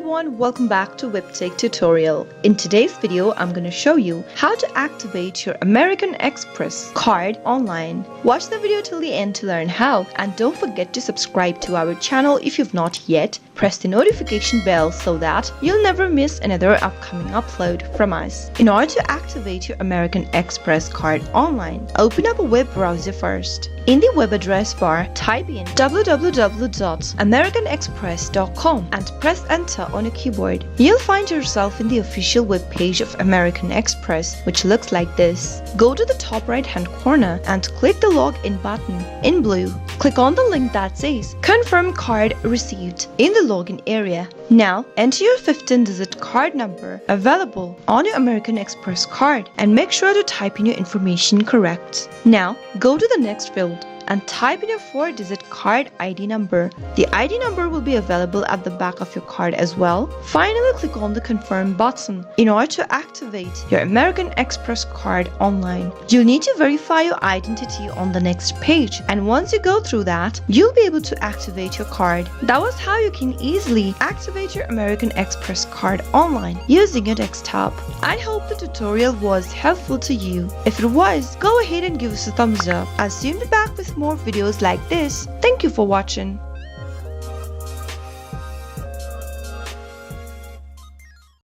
everyone, welcome back to Webtech Tutorial. In today's video, I'm going to show you how to activate your American Express card online. Watch the video till the end to learn how, and don't forget to subscribe to our channel if you've not yet. Press the notification bell so that you'll never miss another upcoming upload from us. In order to activate your American Express card online, open up a web browser first. In the web address bar, type in www.americanexpress.com and press enter on a keyboard. You'll find yourself in the official web page of American Express, which looks like this. Go to the top right hand corner and click the login button in blue. Click on the link that says confirm card received in the login area. Now enter your 15-digit card number available on your American Express card and make sure to type in your information correct. Now go to the next field and type in your 4-digit card ID number. The ID number will be available at the back of your card as well. Finally, click on the confirm button in order to activate your American Express card online. You'll need to verify your identity on the next page, and once you go through that, you'll be able to activate your card. That was how you can easily activate your American Express card online using your desktop. I hope the tutorial was helpful to you. If it was, go ahead and give us a thumbs up. I'll soon be back with more videos like this. Thank you for watching.